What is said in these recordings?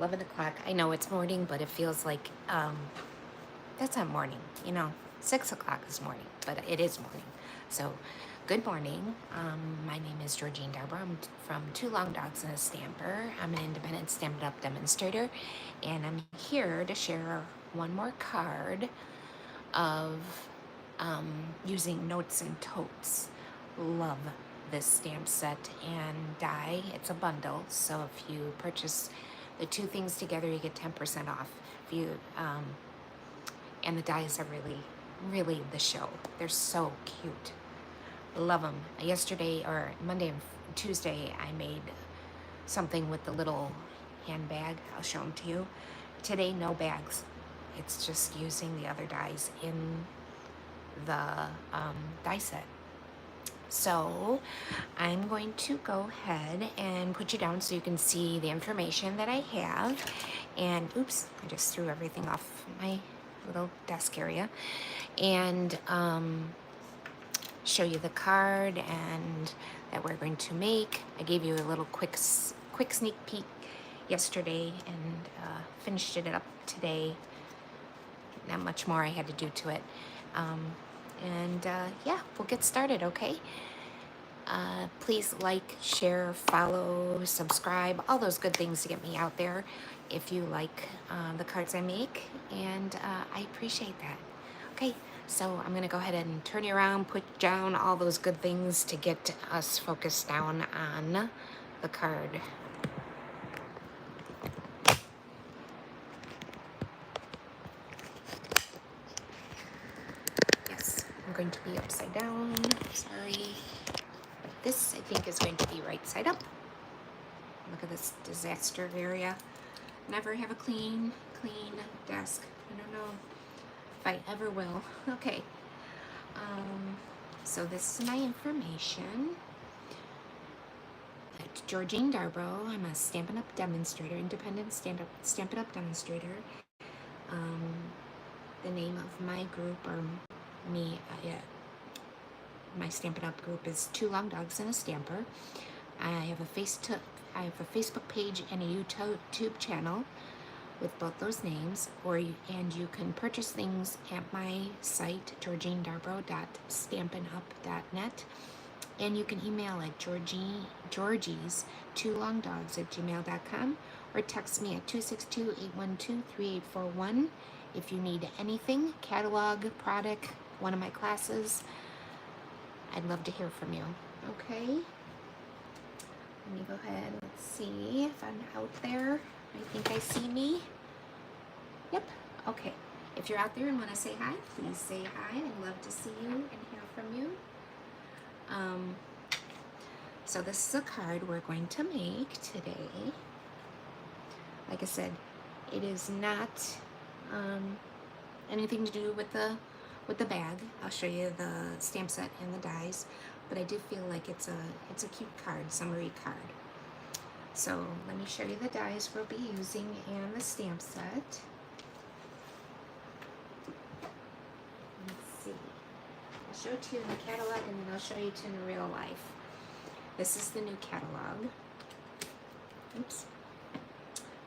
11 o'clock. I know it's morning, but it feels like that's not morning. 6 o'clock is morning, but it is morning. So, good morning. My name is Georgine Darbour. I'm from Two Long Dogs and a Stamper. I'm an independent Stampin' Up! Demonstrator, and I'm here to share one more card of using Notes and Totes. Love this stamp set and die. It's a bundle, so if you purchase the two things together, you get 10% off. If you and the dies are really the show. They're so cute. Love them. Yesterday or Monday and Tuesday, I made something with the little handbag. I'll show them to you. Today, no bags. It's just using the other dies in the die set. So I'm going to go ahead and put you down so you can see the information that I have. And oops, I just threw everything off my little desk area. And show you the card and that we're going to make. I gave you a little quick sneak peek yesterday and finished it up today. Not much more I had to do to it. Yeah, we'll get started, okay? Please like, share, follow, subscribe, all those good things to get me out there if you like the cards I make, and I appreciate that. Okay, so I'm going to go ahead and turn you around, put down all those good things to get us focused down on the card. Yes, I'm going to be upside down, sorry. This, I think, is going to be right side up. Look at this disaster area. Never have a clean desk. I don't know if I ever will. Okay. So this is my information. Georgine Darbour. I'm a Stampin' Up! Demonstrator, independent Stampin' Up! Demonstrator. The name of my group, or me, my Stampin' Up! Group is Two Long Dogs and a Stamper. I have a Facebook page and a YouTube channel with both those names, and you can purchase things at my site, georginedarbour.stampinup.net, and you can email at georgies2longdogs@gmail.com, or text me at 262-812-3841 if you need anything, catalog, product, one of my classes. I'd love to hear from you. Okay, let me go ahead. Let's see if I'm out there. I think I see me. Yep. Okay. If you're out there and want to say hi, please say hi. I'd love to see you and hear from you. So this is a card we're going to make today. Like I said, it is not anything to do with the bag. I'll show you the stamp set and the dies, but I do feel like it's a cute card, summary card. So let me show you the dies we'll be using and the stamp set. Let's see. I'll show it to you in the catalog, and then I'll show you to in real life. This is the new catalog. Oops.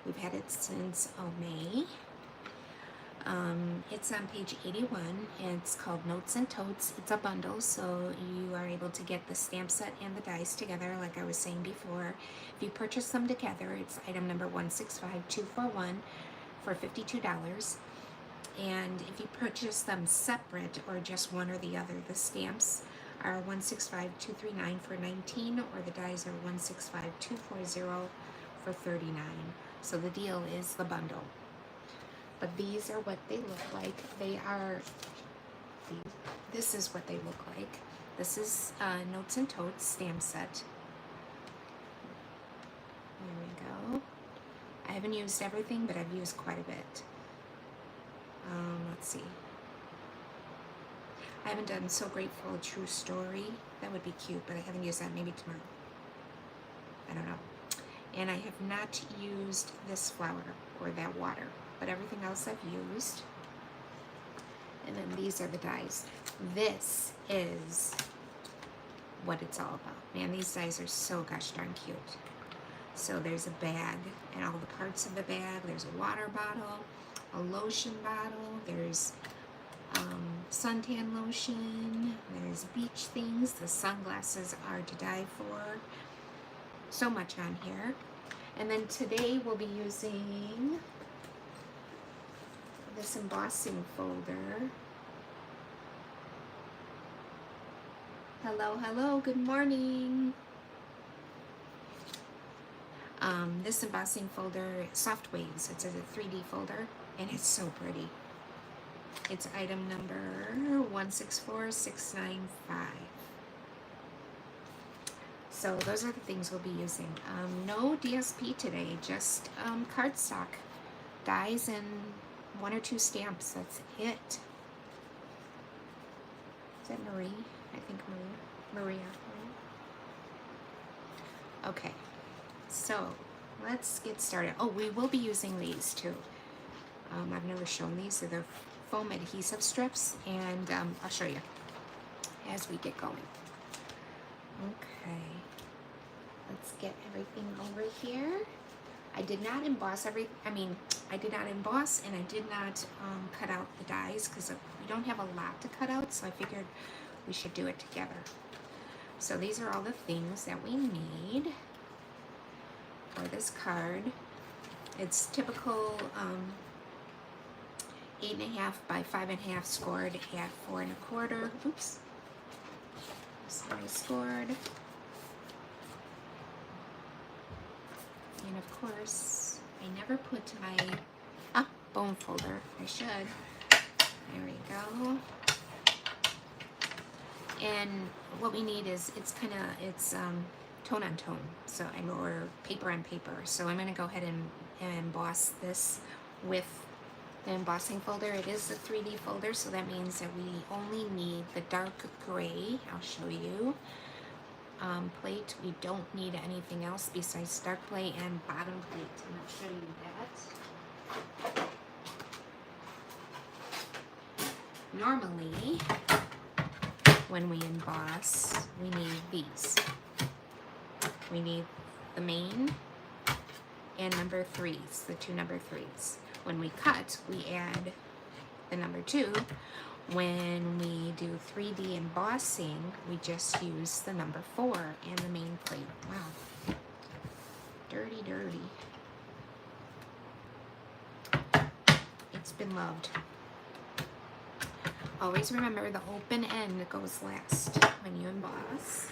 We've had it since May. It's on page 81, and it's called Notes and Totes. It's a bundle, so you are able to get the stamp set and the dies together, like I was saying before. If you purchase them together, it's item number 165241 for $52. And if you purchase them separate, or just one or the other, the stamps are 165239 for $19, or the dies are 165240 for $39. So the deal is the bundle. But these are what they look like. This is what they look like. This is Notes and Totes stamp set. There we go. I haven't used everything, but I've used quite a bit. Let's see. I haven't done So Grateful, True Story. That would be cute, but I haven't used that. Maybe tomorrow. I don't know. And I have not used this flower or that water, but everything else I've used. And then these are the dies. This is what it's all about. Man, these dies are so gosh darn cute. So there's a bag and all the parts of the bag. There's a water bottle, a lotion bottle, there's suntan lotion, there's beach things, the sunglasses are to die for. So much on here. And then today we'll be using this embossing folder. Hello, hello, good morning. This embossing folder, Soft Waves, it's a 3D folder, and it's so pretty. It's item number 164695. So those are the things we'll be using. No DSP today, just cardstock, dies, and 1 or 2 stamps. That's it. Is that Marie? I think Maria. Okay, so let's get started. Oh, we will be using these too. I've never shown these. They're the foam adhesive strips, and I'll show you as we get going. Okay, let's get everything over here. I did not emboss I did not emboss, and I did not cut out the dies because we don't have a lot to cut out, so I figured we should do it together. So these are all the things that we need for this card. It's typical 8.5 by 5.5 scored at 4 1/4. Oops. Sorry, scored. And of course, I never put my bone folder. I should. There we go. And what we need is it's tone on tone, so or paper on paper. So I'm going to go ahead and emboss this with the embossing folder. It is a 3D folder, so that means that we only need the dark gray. I'll show you. Plate. We don't need anything else besides dark plate and bottom plate, and I'll show you that. Normally, when we emboss, we need these. We need the main and number 3s, the 2 number 3s. When we cut, we add the number 2. When we do 3D embossing, we just use the number 4 and the main plate. Wow. Dirty, dirty. It's been loved. Always remember the open end goes last when you emboss.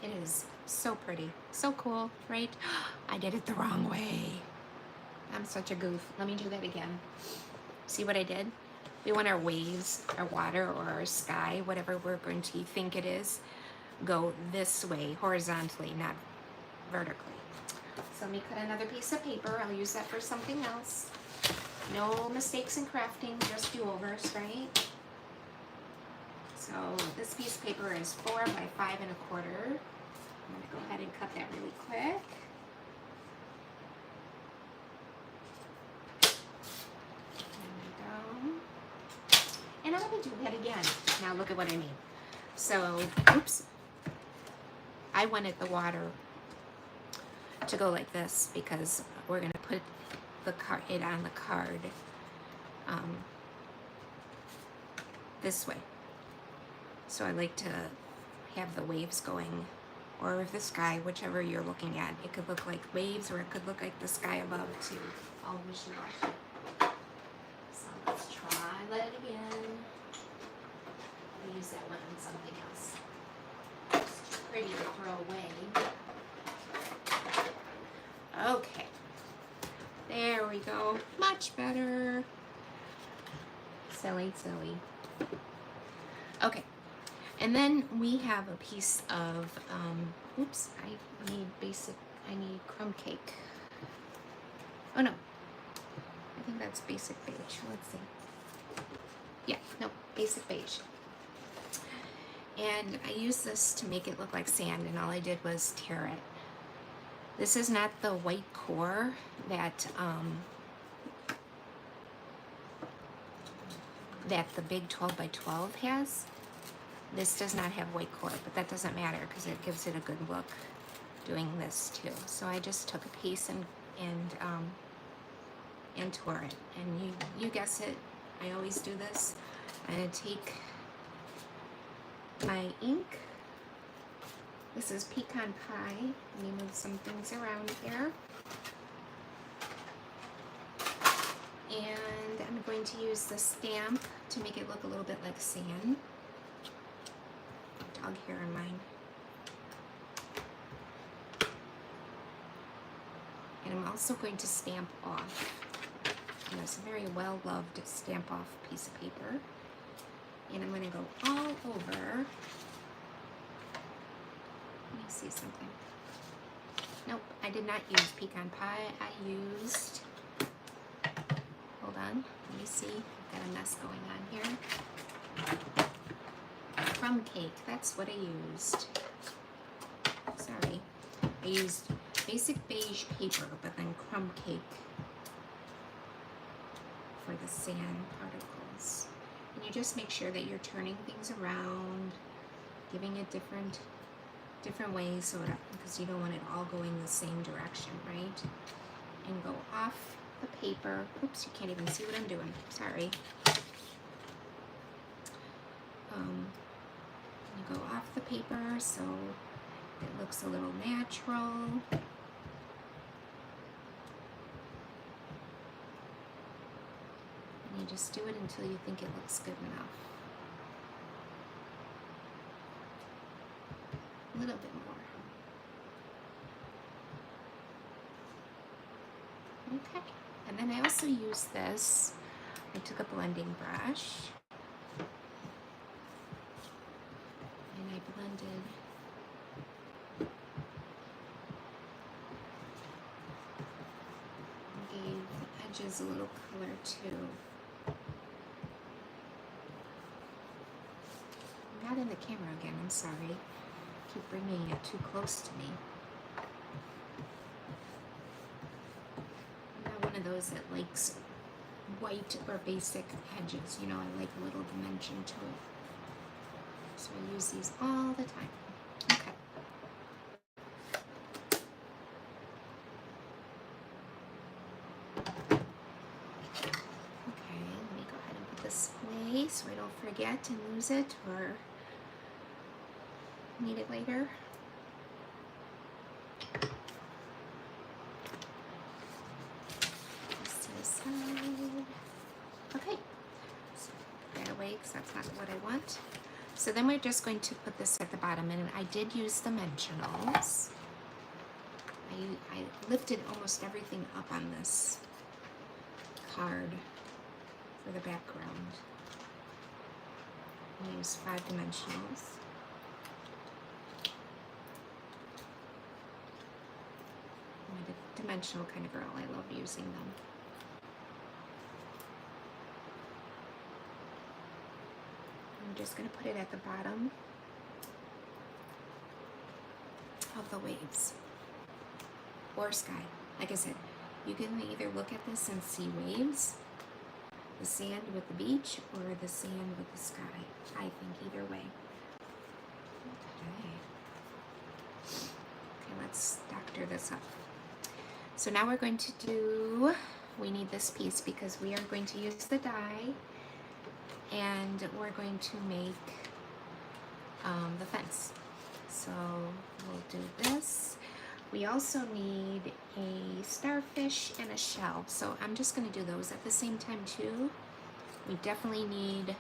It is so pretty, so cool, right? I did it the wrong way. I'm such a goof. Let me do that again. See what I did? We want our waves, our water, or our sky, whatever we're going to think it is, go this way, horizontally, not vertically. So let me cut another piece of paper. I'll use that for something else. No mistakes in crafting, just do-overs, right? So this piece of paper is 4 by 5 1/4. I'm going to go ahead and cut that really quick. There we go. And I'm going to do that again. Now look at what I mean. So, oops. I wanted the water to go like this because we're going to put it on the card this way. So I like to have the waves going, or the sky, whichever you're looking at. It could look like waves, or it could look like the sky above too. All wishy-washy. So let's try that again. I'll use that one on something else. It's too pretty to throw away. Okay. There we go. Much better. Silly, silly. Okay. And then we have a piece of, oops, I need crumb cake. Oh no, I think that's basic beige. Let's see. Yeah, no, basic beige. And I used this to make it look like sand, and all I did was tear it. This is not the white core that that the big 12 by 12 has. This does not have white core, but that doesn't matter because it gives it a good look doing this too. So I just took a piece and tore it. And you guess it, I always do this. I'm gonna take my ink. This is pecan pie. Let me move some things around here. And I'm going to use the stamp to make it look a little bit like sand. Dog hair in mine. And I'm also going to stamp off. And it's a very well-loved stamp off piece of paper. And I'm going to go all over. Let me see something. Nope, I did not use pecan pie. I used, hold on, let me see. I've got a mess going on here. Crumb cake, that's what I used. Sorry. I used basic beige paper, but then crumb cake for the sand particles. And you just make sure that you're turning things around, giving it different ways, so because you don't want it all going the same direction, right? And go off the paper. Oops, you can't even see what I'm doing. Sorry. You go off the paper so it looks a little natural. And you just do it until you think it looks good enough. A little bit more. Okay. And then I also use this. I took a blending brush. And I blended and gave the edges a little color too. I'm not in the camera again, I'm sorry. Keep bringing it too close to me. I'm not one of those that likes white or basic edges. You know, I like a little dimension to it. So I use these all the time. Okay. Okay, let me go ahead and put this away so I don't forget and lose it or need it later. This to the side. Okay, so put that away because that's not what I want. So then we're just going to put this at the bottom, and I did use dimensionals. I lifted almost everything up on this card for the background. I used 5 dimensionals. I'm a dimensional kind of girl. I love using them. I'm just going to put it at the bottom of the waves or sky. Like I said, you can either look at this and see waves, the sand with the beach, or the sand with the sky. I think either way. Okay, let's doctor this up. So now we're going to do, we need this piece because we are going to use the die and we're going to make the fence. So we'll do this. We also need a starfish and a shell. So I'm just going to do those at the same time too. We definitely need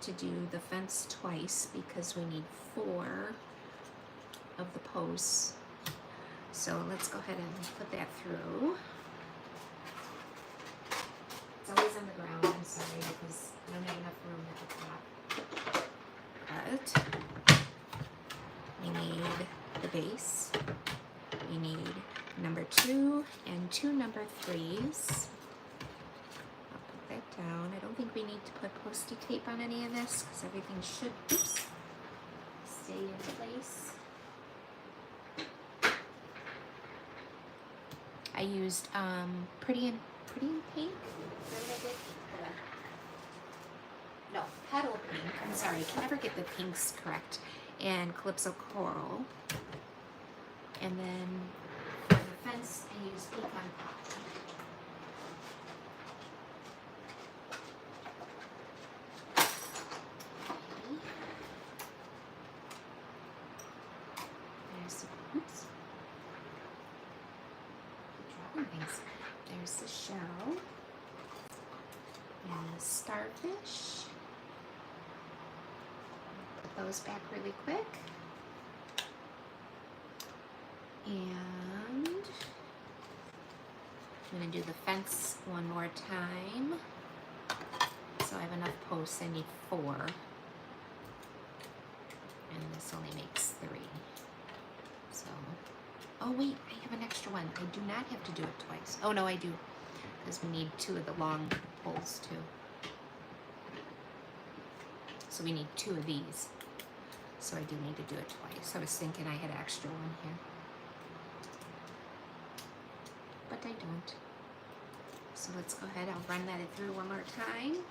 to do the fence twice because we need 4 of the posts. So let's go ahead and put that through. It's always on the ground, I'm sorry, because I don't have enough room at the top. But we need the base. We need number 2 and 2 number 3s. I'll put that down. I don't think we need to put post-it tape on any of this because everything should, oops, stay in place. I used pretty in pink. What did I get? Hold on. petal pink. I'm sorry, I can never get the pinks correct. And Calypso Coral. And then for the fence, I use Pecan Pop. Oops. Dropping things. There's the shell. And the starfish. Put those back really quick. And I'm going to do the fence one more time. So I have enough posts. I need 4. And this only makes 3. So, oh wait, I have an extra one. I do not have to do it twice. Oh no, I do, because we need 2 of the long poles too. So we need 2 of these. So I do need to do it twice. I was thinking I had an extra one here, but I don't. So let's go ahead. I'll run that through one more time.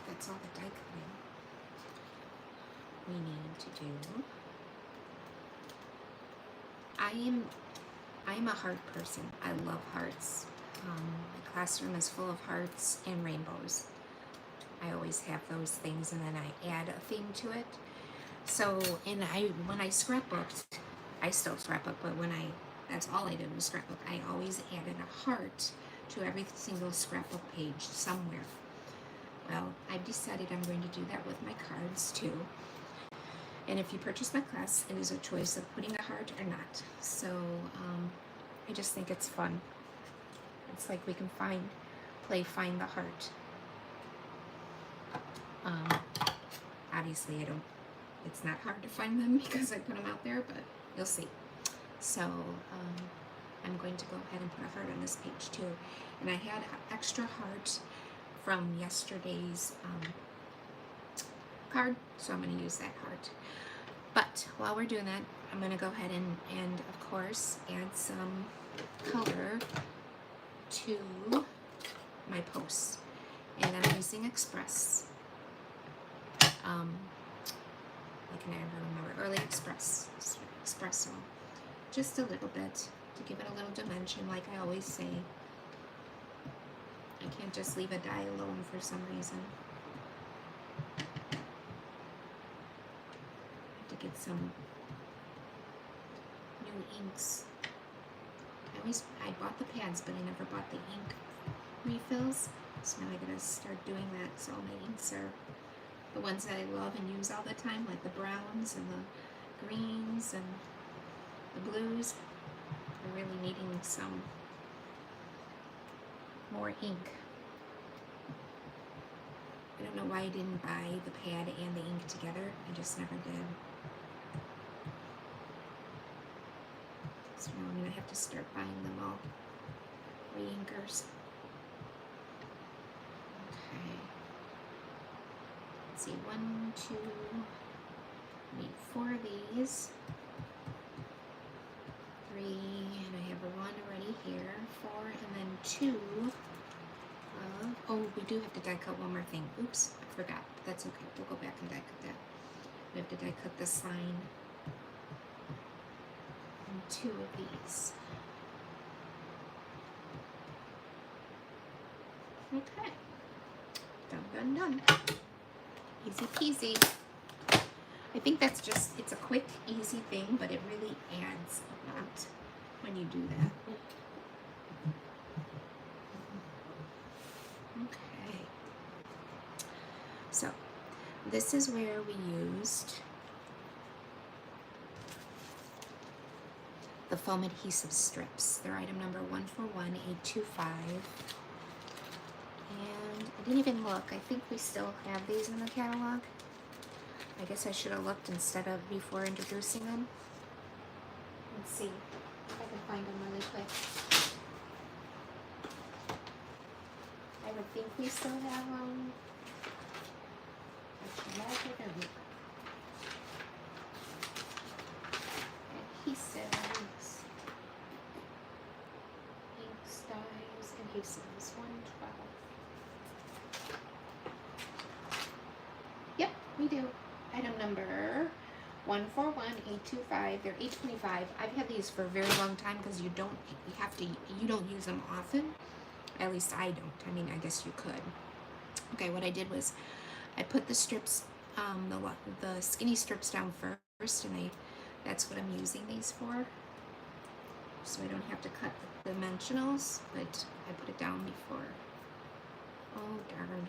That's all the die cutting we need to do. I am a heart person. I love hearts. My classroom is full of hearts and rainbows. I always have those things, and then I add a theme to it. So, when I scrapbooked, I still scrapbook, but that's all I did was scrapbook. I always added a heart to every single scrapbook page somewhere. Well, I've decided I'm going to do that with my cards too. And if you purchase my class, it is a choice of putting a heart or not. So I just think it's fun. It's like we can find the heart. Obviously, it's not hard to find them because I put them out there, but you'll see. So I'm going to go ahead and put a heart on this page too. And I had an extra heart from yesterday's card, so I'm going to use that heart. But while we're doing that, I'm going to go ahead and of course add some color to my posts. And I'm using Express. I can never remember, Early Espresso. Just a little bit to give it a little dimension, like I always say. I can't just leave a dye alone for some reason. I have to get some new inks. I bought the pads, but I never bought the ink refills. So now I gotta start doing that. So all my inks are the ones that I love and use all the time, like the browns and the greens and the blues. I'm really needing some more ink. I don't know why I didn't buy the pad and the ink together. I just never did. So now I'm going to have to start buying them all. Re-inkers. Okay. Let's see. 1, 2. I need 4 of these. 3, and I have a 1 already here. 4, and then 2. Oh, we do have to die cut one more thing. Oops, I forgot. That's okay. We'll go back and die cut that. We have to die cut this line. And 2 of these. Okay. Done, done, done. Easy peasy. I think that's just, it's a quick, easy thing, but it really adds a lot when you do that. Okay. So, this is where we used the foam adhesive strips. They're item number 141825. And I didn't even look. I think we still have these in the catalog. I guess I should have looked instead of before introducing them. Let's see if I can find them really quick. I would think we still have them. Adhesives. Inks, dyes, adhesives, 112. Yep, we do. Item number 141825. They're $8.25. I've had these for a very long time because you don't use them often. At least I don't. I mean, I guess you could. Okay, what I did was I put the strips, the skinny strips down first, and that's what I'm using these for. So I don't have to cut the dimensionals, but I put it down before. Oh, darn.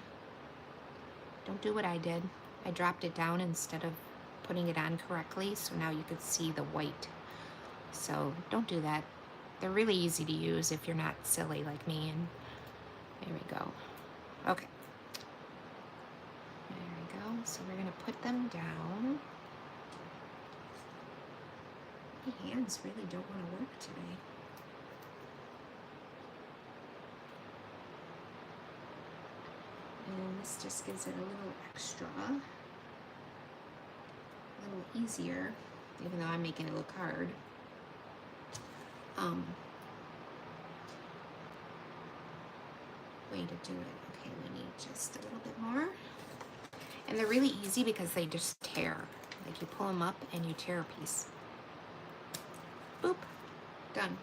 Don't do what I did. I dropped it down instead of putting it on correctly, so now you could see the white. So don't do that. They're really easy to use if you're not silly like me, and there we go. Okay. There we go. So we're gonna put them down. My hands really don't want to work today. And this just gives it a little extra, a little easier, even though I'm making it look hard. Way to do it. Okay, we need just a little bit more. And they're really easy because they just tear. Like you pull them up and you tear a piece. Boop. Done.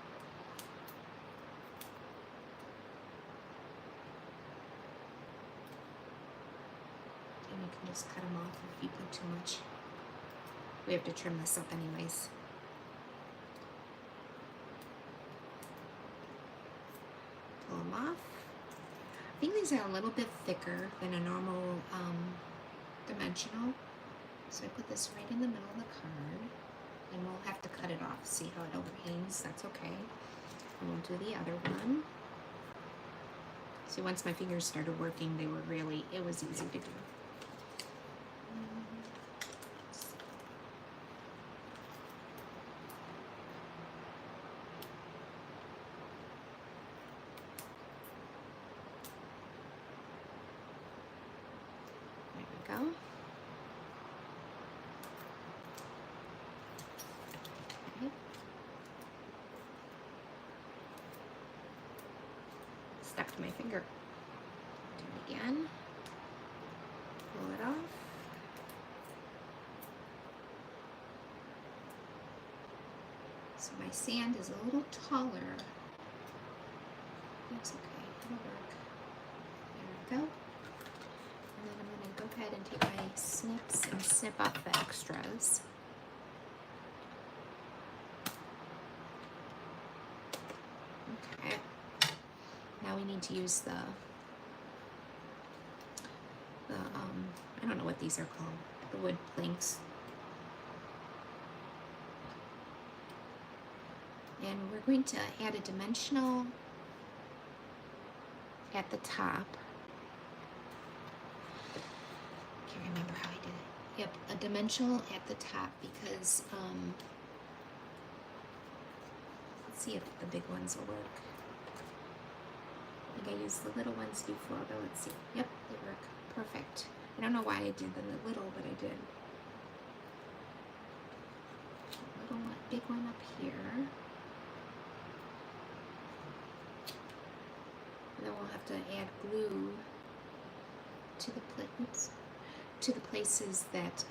And you can just cut them off if you put too much. We have to trim this up anyways. Pull them off. I think these are a little bit thicker than a normal dimensional. So I put this right in the middle of the card, and we'll have to cut it off. See how it overhangs? That's okay. And we'll do the other one. See, once my fingers started working, it was easy to do. Go. Okay. Stuck to my finger. Do it again. Pull it off. So my sand is a little taller. That's okay. It'll work. There we go. And then I'm going to go ahead and take my snips and snip off the extras. Okay. Now we need to use the I don't know what these are called, the wood planks. And we're going to add a dimensional at the top. Can't remember how I did it. Yep, a dimensional at the top because let's see if the big ones will work. I think I used the little ones before, but let's see. Yep, they work. Perfect. I don't know why I did the little, but I did. Little one, big one up here. And then we'll have to add glue to the plates, to the places that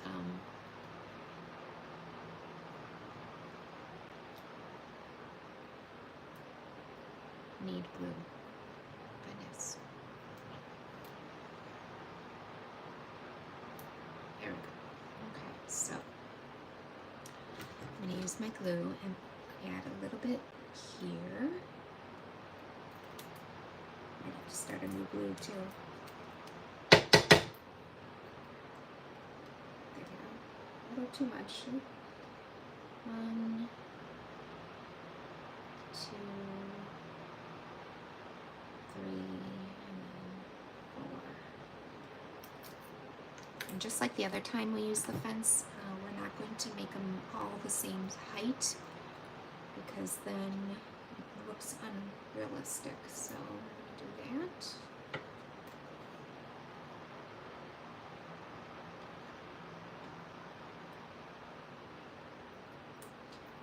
need glue. Goodness. There we go. Okay, so I'm going to use my glue and add a little bit here. I have to start a new glue too. There we go. A little too much. 1, 2, 3, and then 4. I'm just like the other time we used the fence, we're not going to make them all the same height because then it looks unrealistic. So we're going to do that.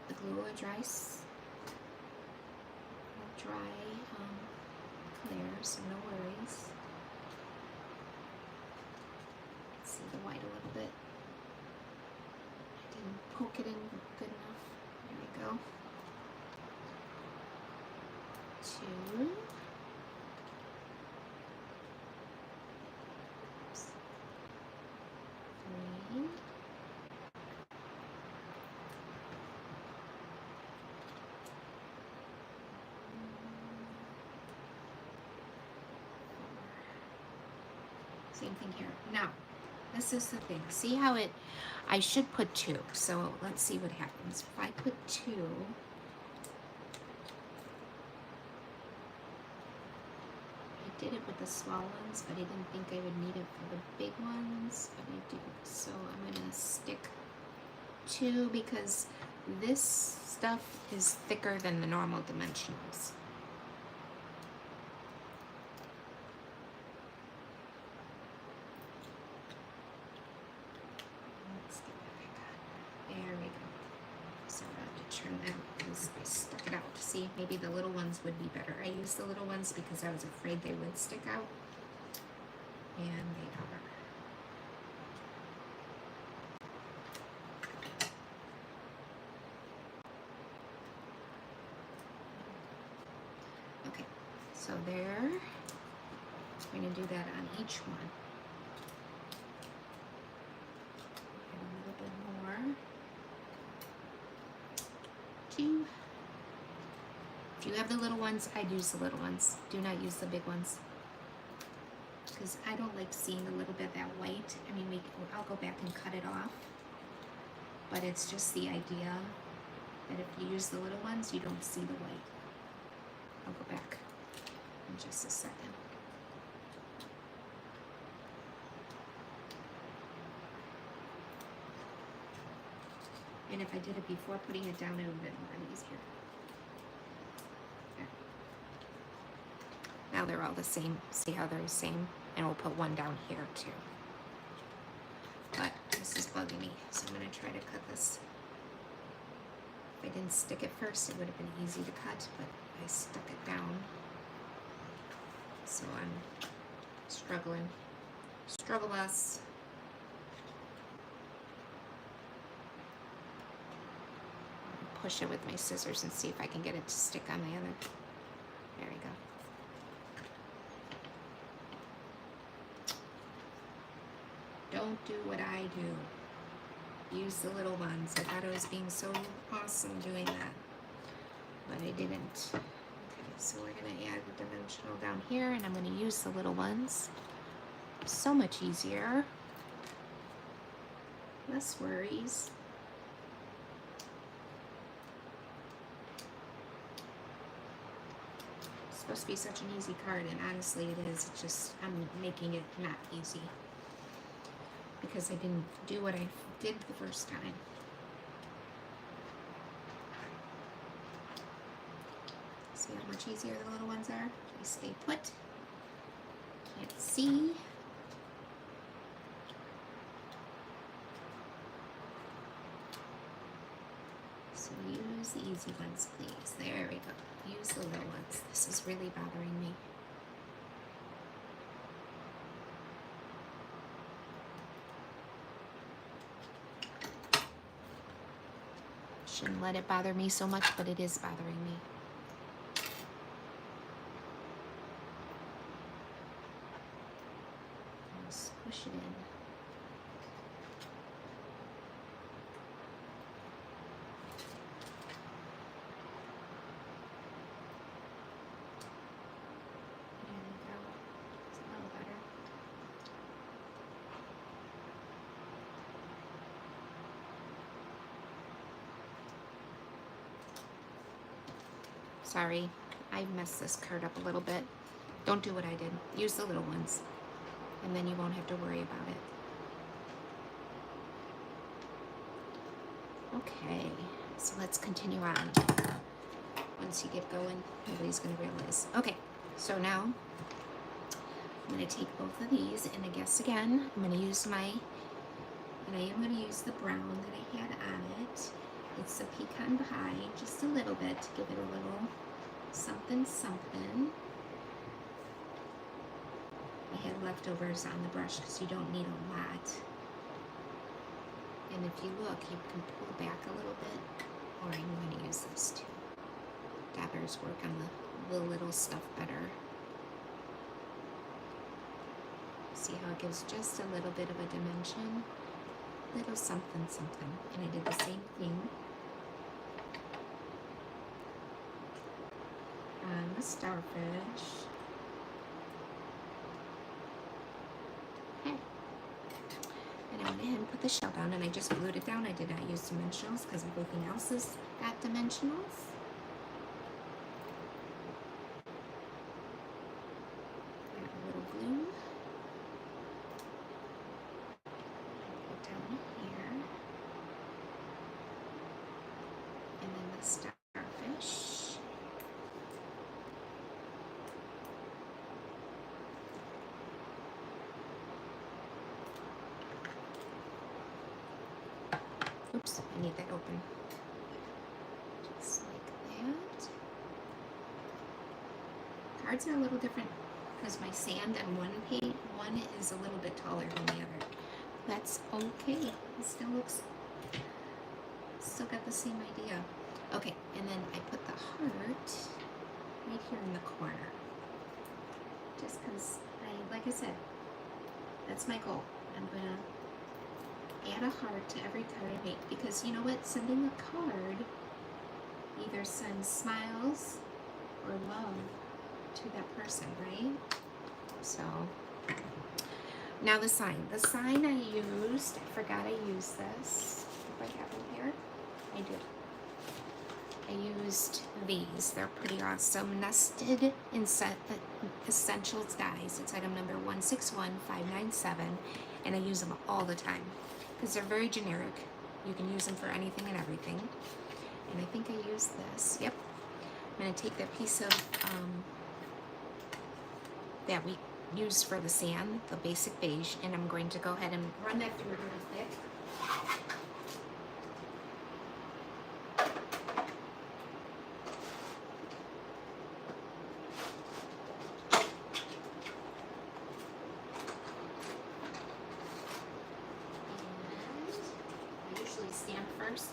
The glue will dry clear, so no worries. See the white a little bit. I didn't poke it in good enough. There we go. 2. Oops. 3. 4. Same thing here. Now, this is the thing. See how I should put 2. So let's see what happens. If I put 2, I did it with the small ones, but I didn't think I would need it for the big ones, but I do. So I'm gonna stick 2 because this stuff is thicker than the normal dimensionals. There we go. So I have to turn that because I stuck it out. See, maybe the little ones would be better. I used the little ones because I was afraid they would stick out. And they are. Okay, so there. I'm going to do that on each one. And a little bit more. 2. If you have the little ones, I'd use the little ones. Do not use the big ones. Because I don't like seeing a little bit of that white. I mean, I'll go back and cut it off. But it's just the idea that if you use the little ones, you don't see the white. I'll go back in just a second. And if I did it before putting it down, it would have been more easier. There. Now they're all the same. See how they're the same? And we'll put one down here too. But this is bugging me, so I'm going to try to cut this. If I didn't stick it first, it would have been easy to cut, but I stuck it down. So I'm struggling. Struggle us. Push it with my scissors and see if I can get it to stick on the other. There we go. Don't do what I do. Use the little ones. I thought I was being so awesome doing that, but I didn't. Okay, so we're gonna add the dimensional down here, and I'm gonna use the little ones. So much easier. Less worries. Supposed to be such an easy card, and honestly it is. It's just I'm making it not easy because I didn't do what I did the first time. See how much easier the little ones are? They stay put. Can't see. So use the easy ones, please. There we go. Use the little ones. This is really bothering me. Shouldn't let it bother me so much, but it is bothering me. Just push it in. Sorry, I messed this card up a little bit. Don't do what I did. Use the little ones, and then you won't have to worry about it. Okay, so let's continue on. Once you get going, nobody's going to realize. Okay, so now I'm going to take both of these, and I guess again, I'm going to use and I am going to use the brown that I had on it. It's the pecan pie, just a little bit to give it a little something something. I had leftovers on the brush because you don't need a lot. And if you look, you can pull back a little bit, or I'm going to use this too. Dabbers work on the little stuff better. See how it gives just a little bit of a dimension? Little something something. And I did the same thing on the starfish. Okay. And I went ahead and put the shell down, and I just glued it down. I did not use dimensionals because everything else has got dimensionals. Add a little glue. Put down here. And then the starfish. Oops, I need that open. Just like that. Cards are a little different because my sand on one is a little bit taller than the other. That's okay. It still got the same idea. Okay, and then I put the heart right here in the corner. Just because like I said, that's my goal. I'm gonna add a heart to every card I make, because you know what? Sending a card either sends smiles or love to that person, right? So now the sign. The sign I used, I forgot I used this. If I have them here, I do. I used these. They're pretty awesome. Nested Essentials dies. It's item number 161597, and I use them all the time because they're very generic. You can use them for anything and everything. And I think I used this. Yep. I'm going to take that piece of that we used for the sand, the basic beige, and I'm going to go ahead and run that through really quick.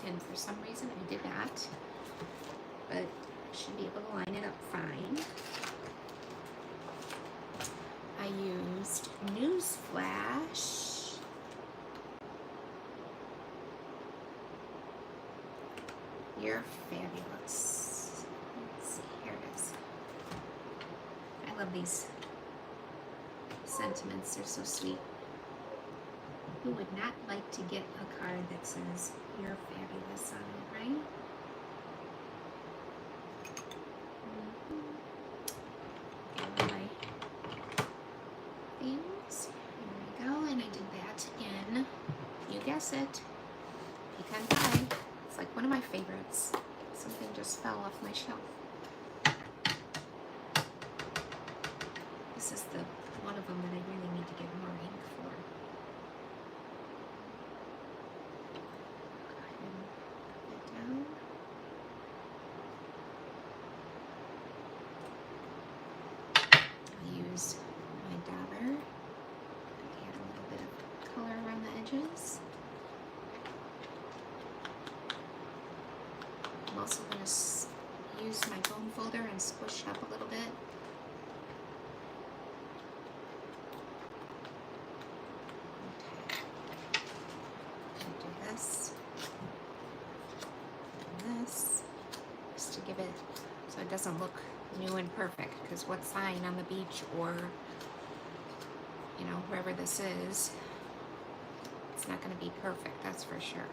And for some reason I did not, but I should be able to line it up fine. I used Newsflash. You're fabulous. Let's see, here it is. I love these sentiments, they're so sweet. Who would not like to get a card that says "You're fabulous" on it, right? Get my things. Here we go, and I did that in, you guess it, pecan pie. It's like one of my favorites. Something just fell off my shelf. This is the one of them that I really need to get more ink for. My dauber. Add a little bit of color around the edges. I'm also going to use my foam folder and squish it up a little bit. Okay. Do this. And this. Just to give it so it doesn't look new and perfect, because what's fine on the beach or, you know, wherever this is, it's not going to be perfect, that's for sure.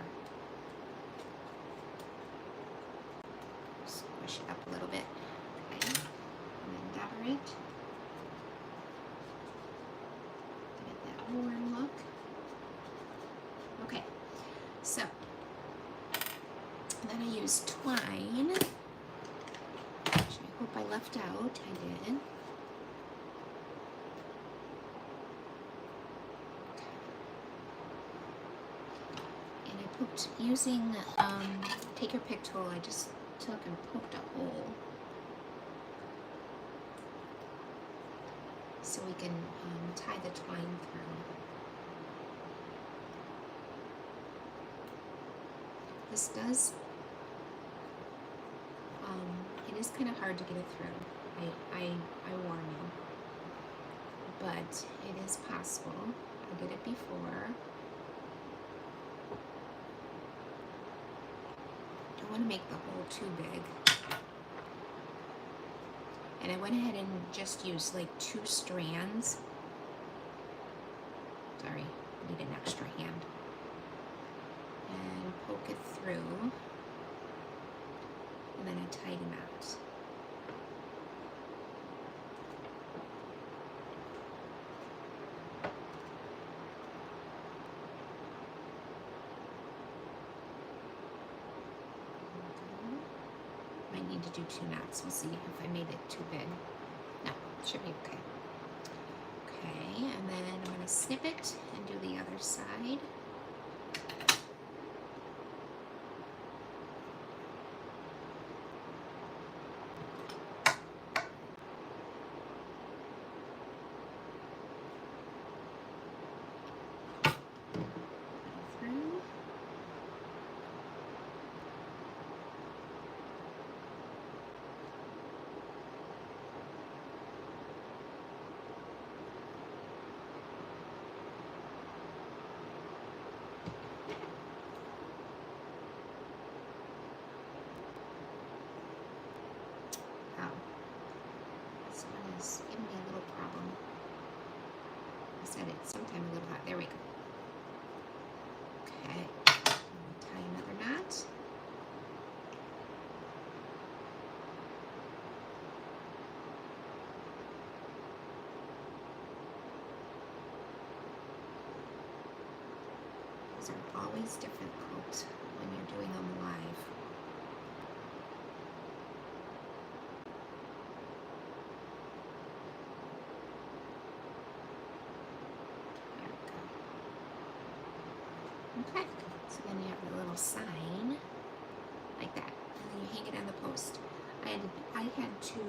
Squish it up a little bit, okay, and then dabber it. Get that warm look. Okay, so And then I use twine, which I hope I left out. I did. Using take your pick tool, I just took and poked a hole so we can tie the twine through. This does, it is kind of hard to get it through. I warn you, but it is possible. I did it before. I want to make the hole too big. And I went ahead and just used like 2 strands. Sorry, I need an extra hand. And poke it through. And then I tied them out. Need to do 2 knots. We'll see if I made it too big. No, it should be okay. Okay, and then I'm going to snip it and do the other side. Giving me a little problem. I said it's sometime a little hot. There we go. Okay. Tie another knot. These are always difficult when you're doing them live. Okay, so then you have a little sign like that, and then you hang it on the post. I had to,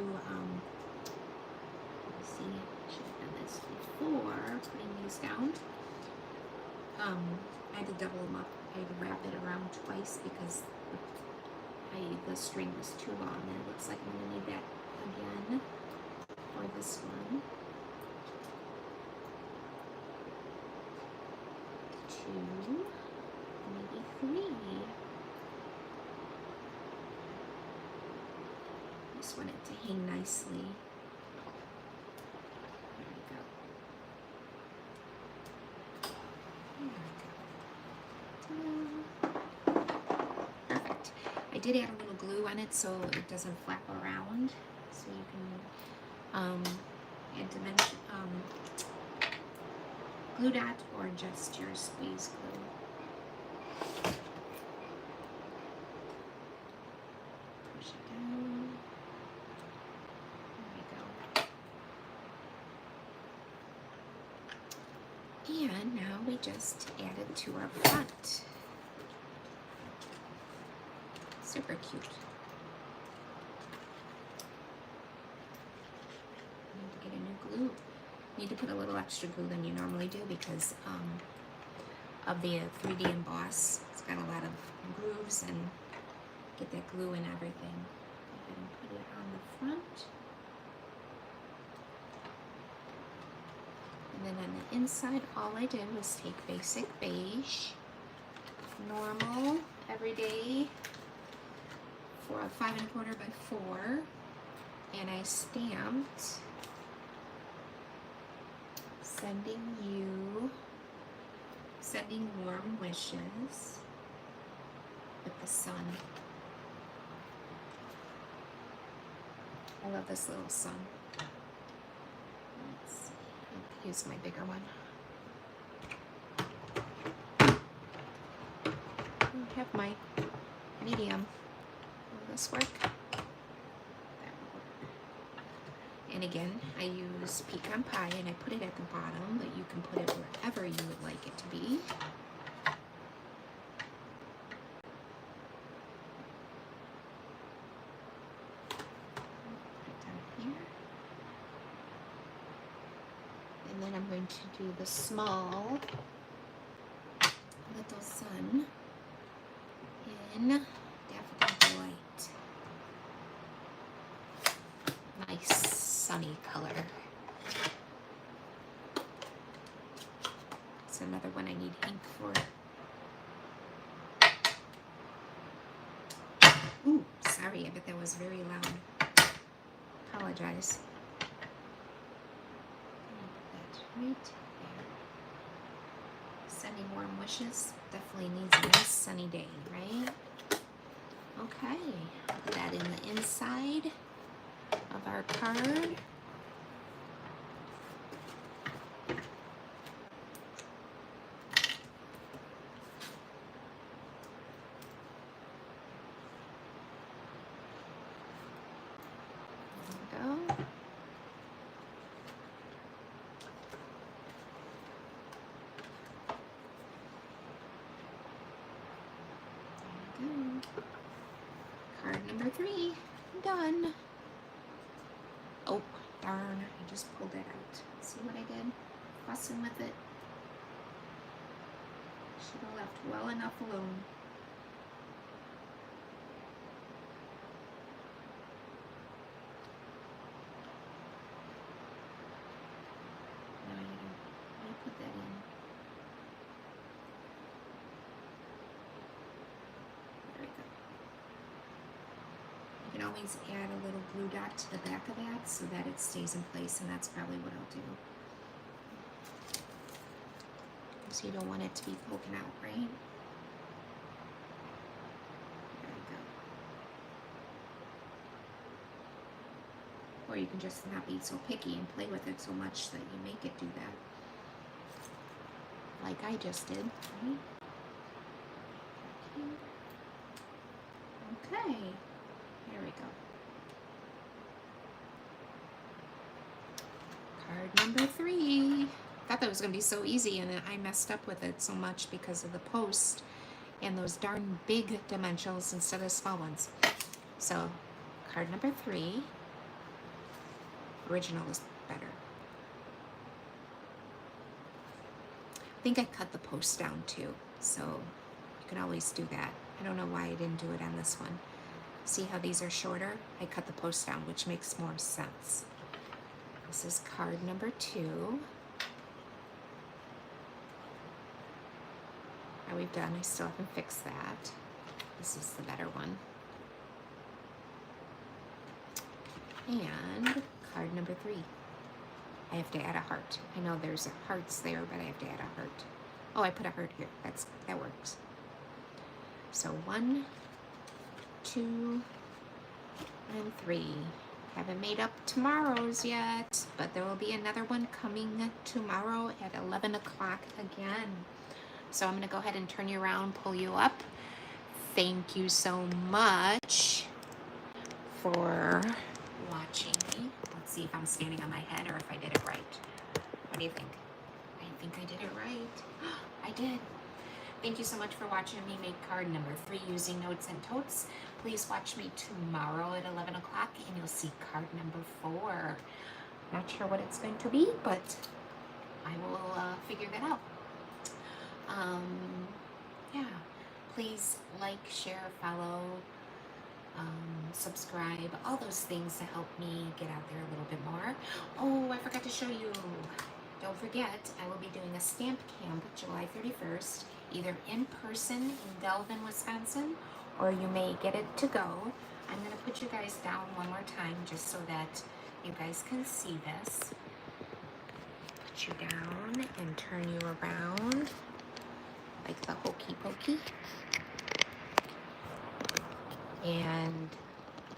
let's see, I should have done this before putting these down. I had to double them up. I had to wrap it around twice because the string was too long, and it looks like I'm going to need that again for this one. 2, maybe 3. Just want it to hang nicely. Perfect. I did add a little glue on it so it doesn't flap around. So you can add dimension, glue dot or just your squeeze glue. Push it down. There we go. And now we just add it to our front. Super cute. Need to get a new glue. Need to put a little extra glue than you normally do because of the 3D emboss. It's got a lot of grooves and get that glue and everything. Go ahead and put it on the front. And then on the inside, all I did was take basic beige, normal, everyday, for a 5 1/4 by 4, and I stamped sending warm wishes with the sun. I love this little sun. Let's see, I'll use my bigger one. I have my Medium. Will this work? That will work. And again, I use pecan pie and I put it at the bottom, but you can put it wherever you would like it to be. Put it down here. And then I'm going to do the small little sun in Daffodil Delight. Nice sunny color. It's another one I need ink for. Ooh, sorry, I bet that was very loud. Apologize. Put that right there. Sending warm wishes. Definitely needs a nice sunny day, right? Okay, put that in the inside of our card. Card number 3, done. Oh, darn, I just pulled that out. See what I did? Fussing with it. Should have left well enough alone. Now I gotta put that in. There we go. You can always add a little glue dot to the back of that so that it stays in place, and that's probably what I'll do. So you don't want it to be poking out, right? There we go. Or you can just not be so picky and play with it so much that you make it do that. Like I just did, right? Okay, here we go. Card number 3. Thought that was going to be so easy, and I messed up with it so much because of the post and those darn big dimensionals instead of small ones. So, card number 3. Original is better. I think I cut the post down too, so you can always do that. I don't know why I didn't do it on this one. See how these are shorter? I cut the post down, which makes more sense. This is card number 2. How we've done, I still haven't fixed that. This is the better one. And card number 3. I have to add a heart. I know there's hearts there, but I have to add a heart. Oh, I put a heart here. That works. So 1, 2, and 3. Haven't made up tomorrow's yet, but there will be another one coming tomorrow at 11 o'clock again. So I'm going to go ahead and turn you around, pull you up. Thank you so much for watching me. Let's see if I'm standing on my head or if I did it right. What do you think? I think I did it right. I did. Thank you so much for watching me make card number 3 using Notes and Totes. Please watch me tomorrow at 11 o'clock and you'll see card number 4. Not sure what it's going to be, but I will figure that out. Yeah, please like, share, follow, subscribe, all those things to help me get out there a little bit more. Oh, I forgot to show you. Don't forget, I will be doing a stamp camp July 31st, either in person in Delvin, Wisconsin, or you may get it to go. I'm going to put you guys down one more time just so that you guys can see this. Put you down and turn you around like the hokey pokey. And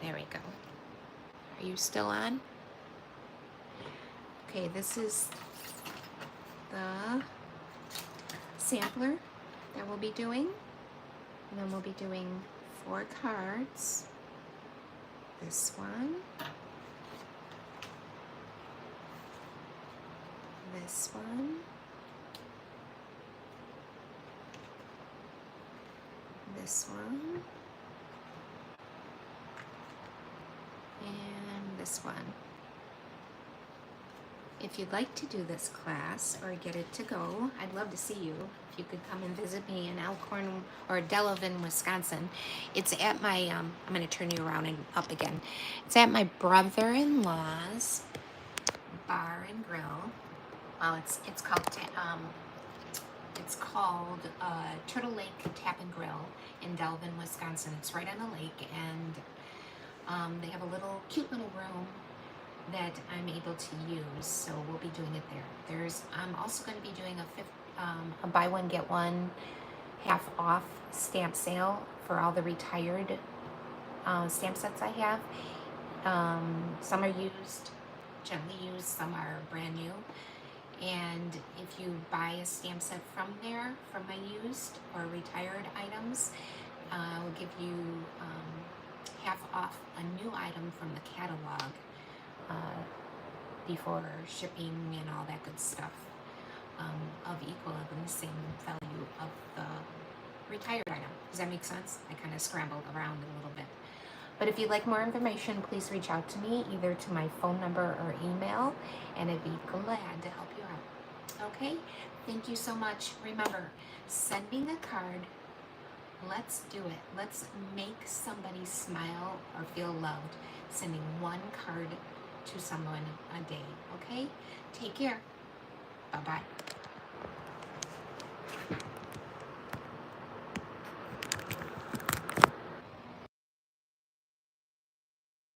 there we go. Are you still on? Okay, this is the sampler that we'll be doing. And then we'll be doing 4 cards. This one. This one. This one. And this one. If you'd like to do this class or get it to go, I'd love to see you. If you could come and visit me in Elkhorn or Delavan, Wisconsin. It's at my, I'm going to turn you around and up again. It's at my brother-in-law's bar and grill. It's called Turtle Lake Tap and Grill in Delavan, Wisconsin. It's right on the lake, and they have a cute little room that I'm able to use, so we'll be doing it there. I'm also going to be doing a buy one get one half off stamp sale for all the retired stamp sets I have. Some are used, gently used, some are brand new. And if you buy a stamp set from there, from my used or retired items, I'll give you half off a new item from the catalog before shipping and all that good stuff, of equal and the same value of the retired item. Does that make sense? I kind of scrambled around a little bit. But if you'd like more information, please reach out to me, either to my phone number or email, and I'd be glad to help you out. Okay? Thank you so much. Remember, sending a card, let's do it. Let's make somebody smile or feel loved. Sending one card to someone a day. Okay? Take care. Bye-bye.